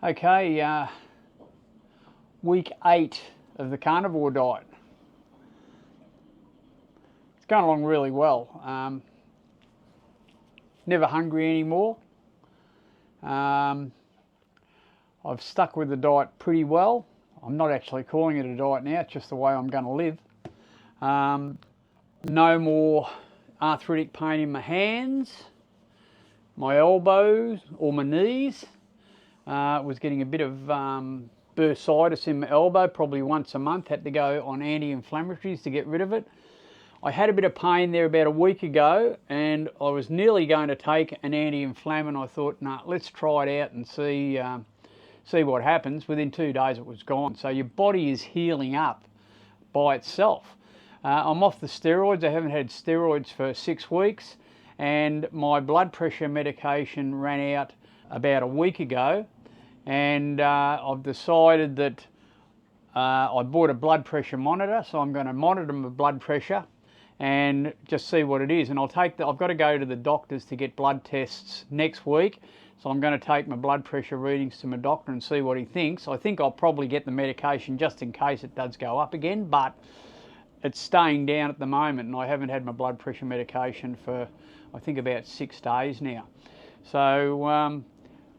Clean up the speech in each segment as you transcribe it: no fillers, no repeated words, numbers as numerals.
Okay, week 8 of the carnivore diet. It's going along really well. Never hungry anymore. I've stuck with the diet pretty well. I'm not actually calling it a diet now, it's just the way I'm going to live. No more arthritic pain in my hands, my elbows or my knees. Was getting a bit of bursitis in my elbow probably once a month. Had to go on anti-inflammatories to get rid of it. I had a bit of pain there about a week ago and I was nearly going to take an anti-inflammatory. I thought, nah, let's try it out and see what happens. Within 2 days it was gone. So your body is healing up by itself. I'm off the steroids. I haven't had steroids for 6 weeks and my blood pressure medication ran out about a week ago, and I've decided that I bought a blood pressure monitor, so I'm going to monitor my blood pressure and just see what it is. And I've got to go to the doctors to get blood tests next week, so I'm going to take my blood pressure readings to my doctor and see what he thinks. I think I'll probably get the medication just in case it does go up again, but it's staying down at the moment, and I haven't had my blood pressure medication for I think about 6 days now. So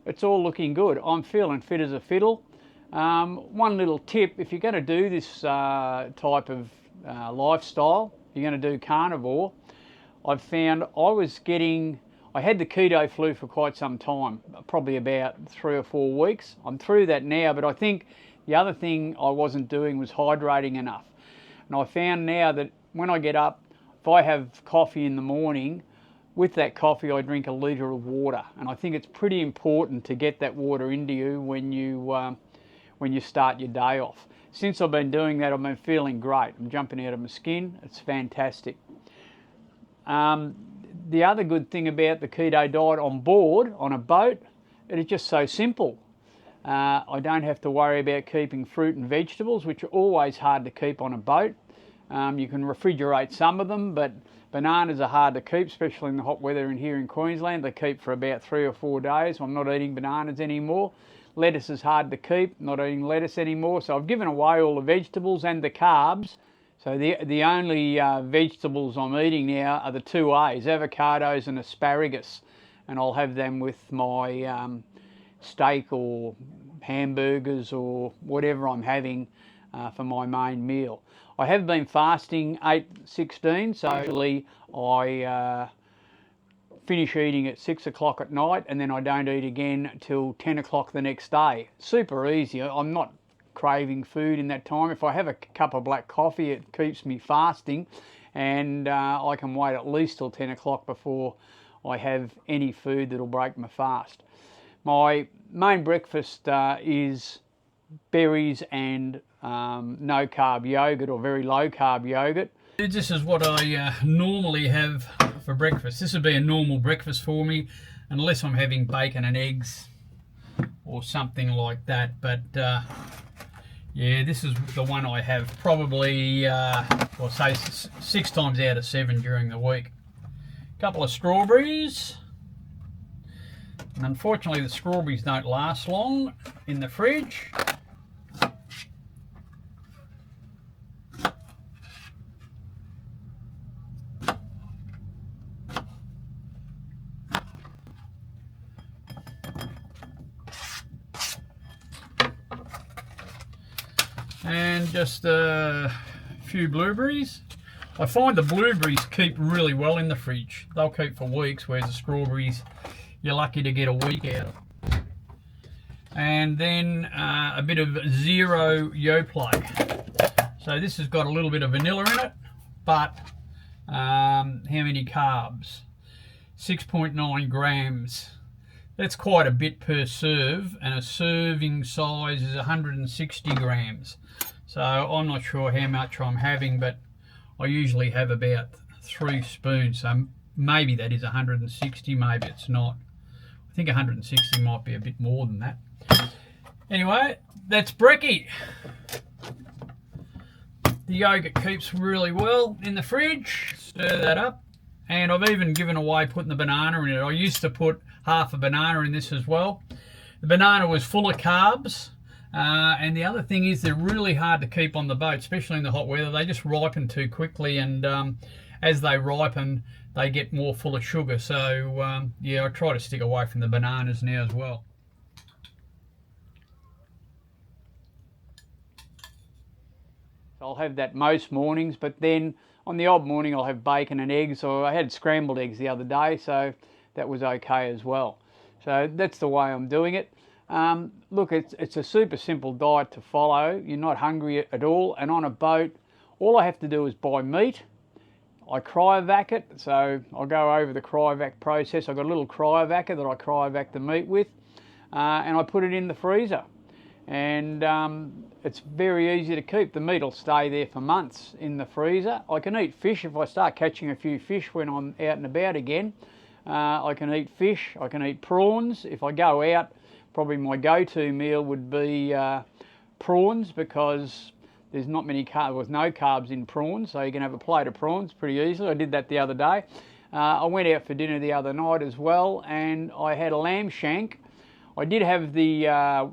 it's all looking good. I'm feeling fit as a fiddle. One little tip, if you're going to do this type of lifestyle, you're going to do carnivore, I've found I had the keto flu for quite some time, probably about 3 or 4 weeks. I'm through that now, but I think the other thing I wasn't doing was hydrating enough. And I found now that when I get up, if I have coffee in the morning, with that coffee I drink a litre of water, and I think it's pretty important to get that water into you when you start your day off. Since I've been doing that, I've been feeling great. I'm jumping out of my skin. It's fantastic. The other good thing about the keto diet on board, on a boat, it is just so simple. I don't have to worry about keeping fruit and vegetables, which are always hard to keep on a boat. You can refrigerate some of them, but bananas are hard to keep, especially in the hot weather in here in Queensland. They keep for about 3 or 4 days. I'm not eating bananas anymore. Lettuce is hard to keep, not eating lettuce anymore. So I've given away all the vegetables and the carbs. So the only vegetables I'm eating now are the 2 A's, avocados and asparagus. And I'll have them with my steak or hamburgers or whatever I'm having for my main meal. I have been fasting 8/16, so actually I finish eating at 6 o'clock at night and then I don't eat again till 10 o'clock the next day. Super easy. I'm not craving food in that time. If I have a cup of black coffee, it keeps me fasting, and I can wait at least till 10 o'clock before I have any food that'll break my fast. My main breakfast is berries and no carb yogurt or very low carb yogurt. This is what I normally have for breakfast. This would be a normal breakfast for me, unless I'm having bacon and eggs or something like that. But yeah, this is the one I have probably, I'll say 6 times out of 7 during the week. A couple of strawberries. And unfortunately the strawberries don't last long in the fridge. And just a few blueberries. I find the blueberries keep really well in the fridge. They'll keep for weeks, whereas the strawberries, you're lucky to get a week out of. And then a bit of zero Yoplait. So this has got a little bit of vanilla in it, but how many carbs? 6.9 grams. That's quite a bit per serve, and a serving size is 160 grams. So I'm not sure how much I'm having, but I usually have about 3 spoons. So maybe that is 160, maybe it's not. I think 160 might be a bit more than that. Anyway, that's brekkie. The yogurt keeps really well in the fridge. Stir that up. And I've even given away putting the banana in it. I used to put half a banana in this as well. The banana was full of carbs. And the other thing is they're really hard to keep on the boat, especially in the hot weather. They just ripen too quickly, and as they ripen, they get more full of sugar. So yeah, I try to stick away from the bananas now as well. I'll have that most mornings, but then on the odd morning I'll have bacon and eggs, or I had scrambled eggs the other day, so that was okay as well. So that's the way I'm doing it. Look, it's a super simple diet to follow. You're not hungry at all, and on a boat, all I have to do is buy meat. I cryovac it, so I'll go over the cryovac process. I've got a little cryovacker that I cryovac the meat with, and I put it in the freezer. And it's very easy to keep. The meat will stay there for months in the freezer. I can eat fish if I start catching a few fish when I'm out and about again. I can eat fish, I can eat prawns. If I go out, probably my go-to meal would be prawns, because there's not many carbs, with no carbs in prawns, so you can have a plate of prawns pretty easily. I did that the other day. I went out for dinner the other night as well, and I had a lamb shank. I did have the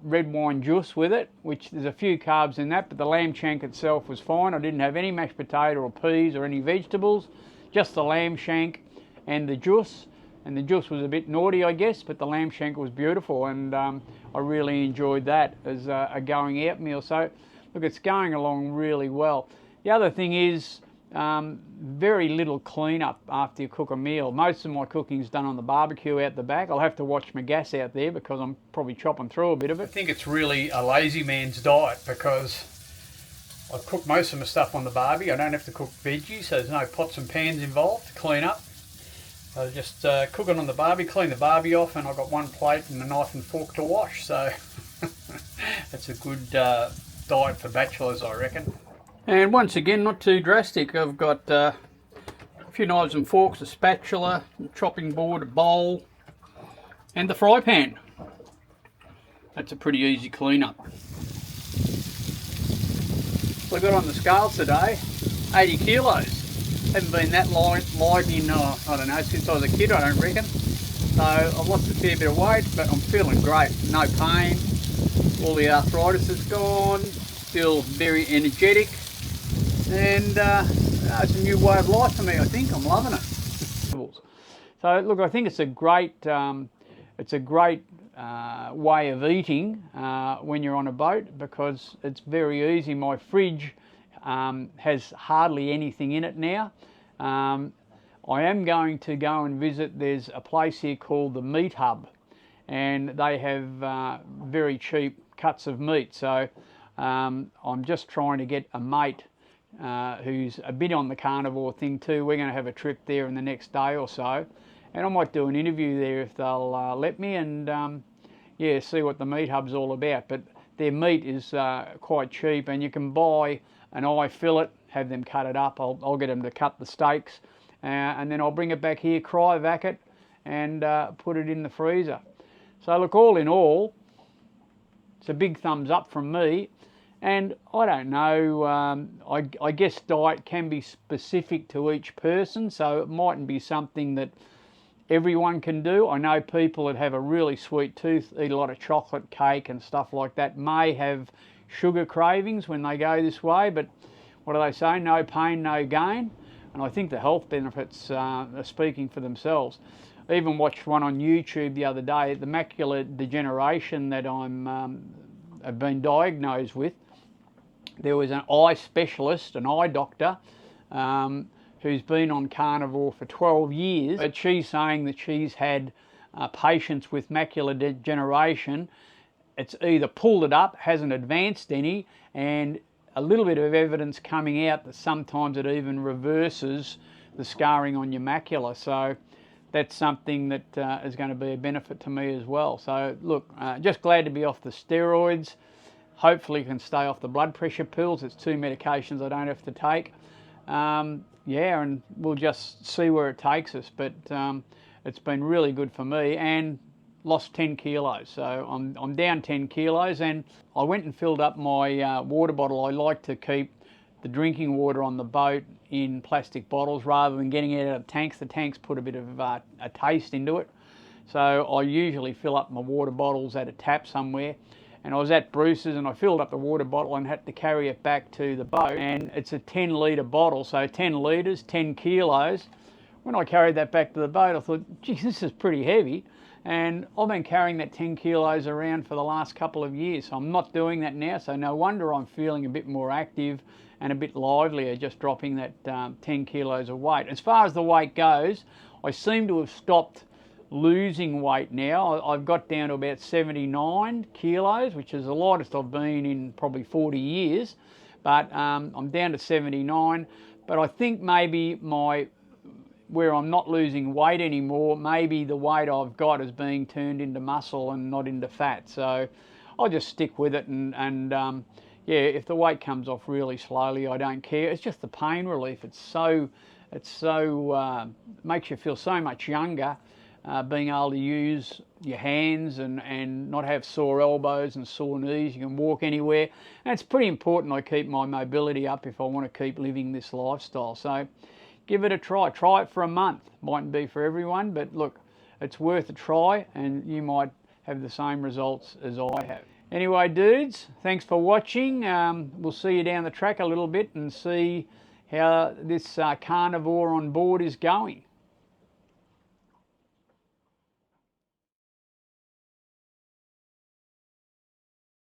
red wine juice with it, which there's a few carbs in that, but the lamb shank itself was fine. I didn't have any mashed potato or peas or any vegetables, just the lamb shank and the juice. And the juice was a bit naughty, I guess, but the lamb shank was beautiful, and I really enjoyed that as a going out meal. So look, it's going along really well. The other thing is very little cleanup after you cook a meal. Most of my cooking is done on the barbecue out the back. I'll have to watch my gas out there because I'm probably chopping through a bit of it. I think it's really a lazy man's diet, because I cook most of my stuff on the barbie. I don't have to cook veggies, so there's no pots and pans involved to clean up. So just cook it on the barbie, clean the barbie off, and I've got one plate and a knife and fork to wash. So that's a good diet for bachelors, I reckon. And once again, not too drastic. I've got a few knives and forks, a spatula, a chopping board, a bowl, and the fry pan. That's a pretty easy cleanup. So I got on the scales today, 80 kilos. Haven't been that light in, I don't know, since I was a kid, I don't reckon. So I've lost a fair bit of weight, but I'm feeling great. No pain, all the arthritis is gone, feel very energetic. And it's a new way of life for me, I think. I'm loving it. So look, I think it's a great way of eating when you're on a boat, because it's very easy. My fridge has hardly anything in it now. I am going to go and visit, there's a place here called the Meat Hub, and they have very cheap cuts of meat. So I'm just trying to get a mate who's a bit on the carnivore thing too. We're going to have a trip there in the next day or so, and I might do an interview there if they'll let me, and yeah, see what the Meat Hub's all about. But their meat is quite cheap, and you can buy an eye fillet, have them cut it up. I'll get them to cut the steaks, and then I'll bring it back here, cryovac it, and put it in the freezer. So look, all in all, it's a big thumbs up from me. And I don't know, I guess diet can be specific to each person, so it mightn't be something that everyone can do. I know people that have a really sweet tooth, eat a lot of chocolate cake and stuff like that, may have sugar cravings when they go this way, but what do they say? No pain, no gain. And I think the health benefits are speaking for themselves. I even watched one on YouTube the other day, the macular degeneration that I've been diagnosed with. There was an eye specialist, an eye doctor, who's been on carnivore for 12 years. But she's saying that she's had patients with macular degeneration. It's either pulled it up, hasn't advanced any, and a little bit of evidence coming out that sometimes it even reverses the scarring on your macula. So that's something that is going to be a benefit to me as well. So look, just glad to be off the steroids. Hopefully can stay off the blood pressure pills. It's 2 medications I don't have to take. Yeah, and we'll just see where it takes us. But it's been really good for me, and lost 10 kilos. So I'm down 10 kilos, and I went and filled up my water bottle. I like to keep the drinking water on the boat in plastic bottles rather than getting it out of tanks. The tanks put a bit of a taste into it. So I usually fill up my water bottles at a tap somewhere. And I was at Bruce's and I filled up the water bottle and had to carry it back to the boat. And it's a 10-litre bottle, so 10 litres, 10 kilos. When I carried that back to the boat, I thought, geez, this is pretty heavy. And I've been carrying that 10 kilos around for the last couple of years. So I'm not doing that now, so no wonder I'm feeling a bit more active and a bit livelier just dropping that 10 kilos of weight. As far as the weight goes, I seem to have stopped losing weight now. I've got down to about 79 kilos, which is the lightest I've been in probably 40 years. But I'm down to 79. But I think maybe where I'm not losing weight anymore, maybe the weight I've got is being turned into muscle and not into fat. So I'll just stick with it and yeah, if the weight comes off really slowly, I don't care. It's just the pain relief. It makes you feel so much younger, being able to use your hands and not have sore elbows and sore knees. You can walk anywhere. And it's pretty important I keep my mobility up if I want to keep living this lifestyle. So give it a try. Try it for a month. Mightn't be for everyone, but look, it's worth a try and you might have the same results as I have. Anyway, dudes, thanks for watching. We'll see you down the track a little bit and see how this carnivore on board is going.